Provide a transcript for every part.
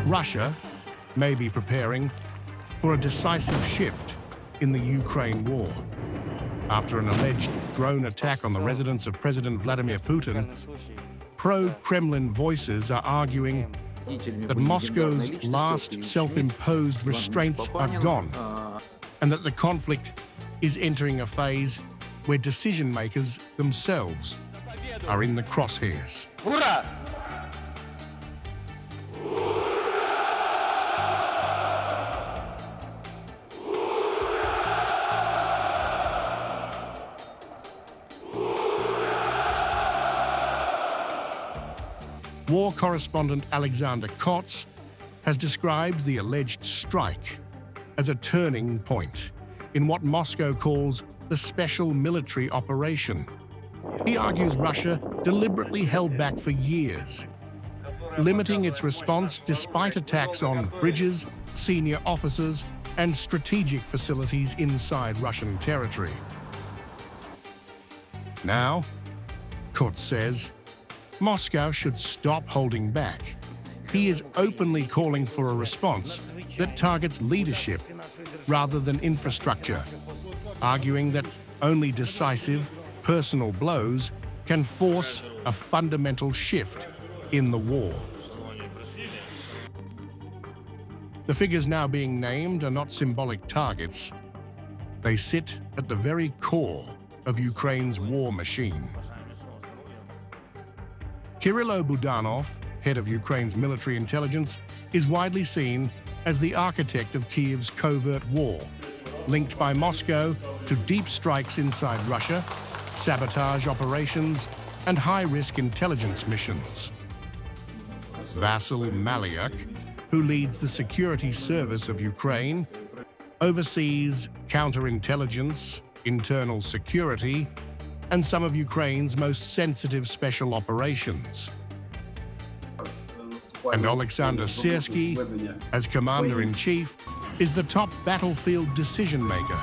Russia may be preparing for a decisive shift in the Ukraine war. After an alleged drone attack on the residence of President Vladimir Putin, pro-Kremlin voices are arguing that Moscow's last self-imposed restraints are gone, and that the conflict is entering a phase where decision-makers themselves are in the crosshairs. War correspondent Alexander Kotz has described the alleged strike as a turning point in what Moscow calls the special military operation. He argues Russia deliberately held back for years, limiting its response despite attacks on bridges, senior officers, and strategic facilities inside Russian territory. Now, Kotz says, Moscow should stop holding back. He is openly calling for a response that targets leadership rather than infrastructure, arguing that only decisive, personal blows can force a fundamental shift in the war. The figures now being named are not symbolic targets. They sit at the very core of Ukraine's war machine. Kirill Budanov, head of Ukraine's military intelligence, is widely seen as the architect of Kiev's covert war, linked by Moscow to deep strikes inside Russia, sabotage operations, and high-risk intelligence missions. Vasyl Malyuk, who leads the security service of Ukraine, oversees counterintelligence, internal security, and some of Ukraine's most sensitive special operations. And Alexander Syrsky, as Commander-in-Chief, is the top battlefield decision-maker,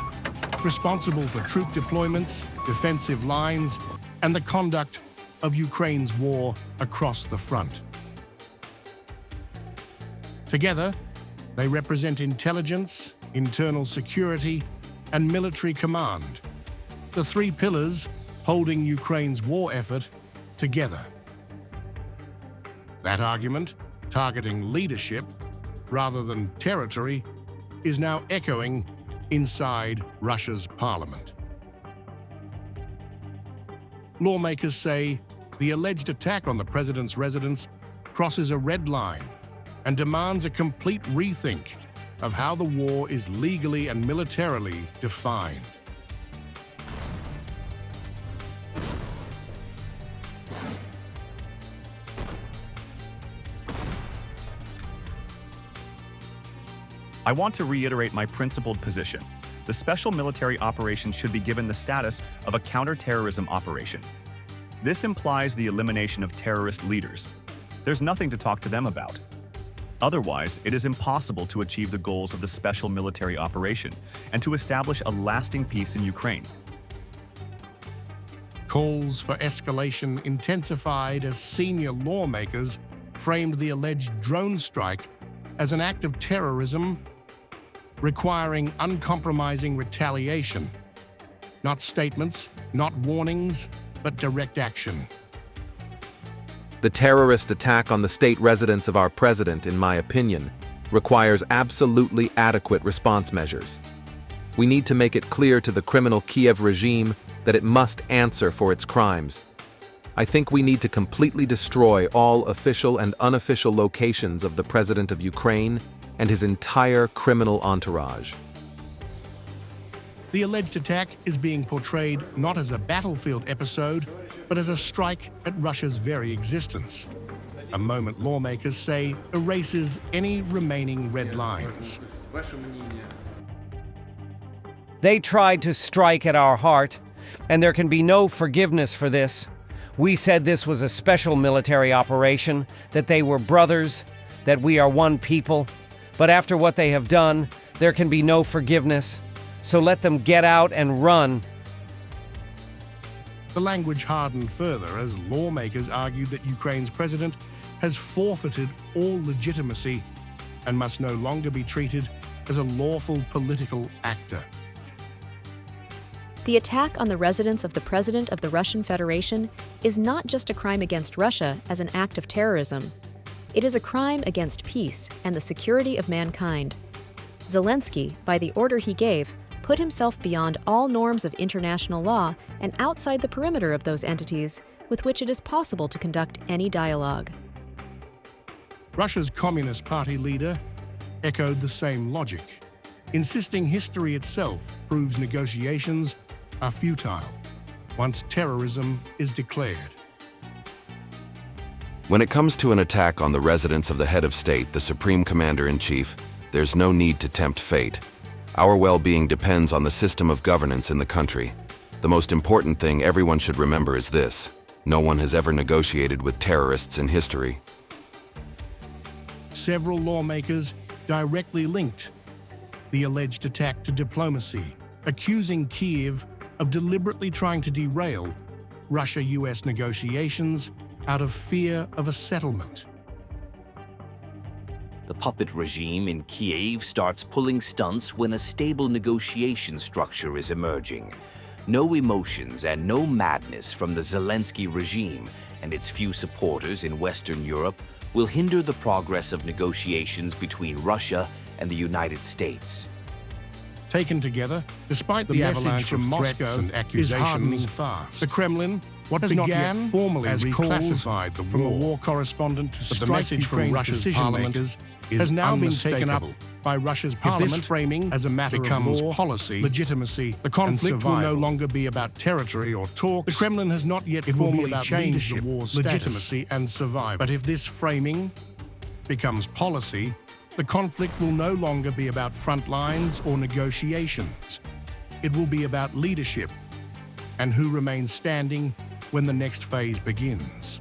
responsible for troop deployments, defensive lines, and the conduct of Ukraine's war across the front. Together, they represent intelligence, internal security, and military command, the three pillars holding Ukraine's war effort together. That argument, targeting leadership rather than territory, is now echoing inside Russia's parliament. Lawmakers say the alleged attack on the president's residence crosses a red line and demands a complete rethink of how the war is legally and militarily defined. I want to reiterate my principled position. The special military operation should be given the status of a counter-terrorism operation. This implies the elimination of terrorist leaders. There's nothing to talk to them about. Otherwise, it is impossible to achieve the goals of the special military operation and to establish a lasting peace in Ukraine. Calls for escalation intensified as senior lawmakers framed the alleged drone strike as an act of terrorism requiring uncompromising retaliation. Not statements, not warnings, but direct action. The terrorist attack on the state residence of our president, in my opinion, requires absolutely adequate response measures. We need to make it clear to the criminal Kiev regime that it must answer for its crimes. I think we need to completely destroy all official and unofficial locations of the President of Ukraine and his entire criminal entourage. The alleged attack is being portrayed not as a battlefield episode, but as a strike at Russia's very existence. A moment lawmakers say erases any remaining red lines. They tried to strike at our heart, and there can be no forgiveness for this. We said this was a special military operation, that they were brothers, that we are one people. But after what they have done, there can be no forgiveness. So let them get out and run. The language hardened further as lawmakers argued that Ukraine's president has forfeited all legitimacy and must no longer be treated as a lawful political actor. The attack on the residence of the President of the Russian Federation is not just a crime against Russia as an act of terrorism. It is a crime against peace and the security of mankind. Zelensky, by the order he gave, put himself beyond all norms of international law and outside the perimeter of those entities with which it is possible to conduct any dialogue. Russia's Communist Party leader echoed the same logic, insisting history itself proves negotiations are futile once terrorism is declared. When it comes to an attack on the residence of the head of state, the Supreme Commander-in-Chief, there's no need to tempt fate. Our well-being depends on the system of governance in the country. The most important thing everyone should remember is this: no one has ever negotiated with terrorists in history. Several lawmakers directly linked the alleged attack to diplomacy, accusing Kyiv of deliberately trying to derail Russia-US negotiations out of fear of a settlement. The puppet regime in Kyiv starts pulling stunts when a stable negotiation structure is emerging. No emotions and no madness from the Zelensky regime and its few supporters in Western Europe will hinder the progress of negotiations between Russia and the United States. Taken together, despite the avalanche of Moscow and accusations, fast. The Kremlin, what has not yet formally as reclassified the war from a war correspondent to strike the message from Russia's parliament has now been taken up by Russia's parliament. If this framing as a matter becomes of law, policy, legitimacy, the conflict will no longer be about territory or talks. The Kremlin has not yet formally changed the war's legitimacy and survival. But if this framing becomes policy, the conflict will no longer be about front lines or negotiations. It will be about leadership and who remains standing when the next phase begins.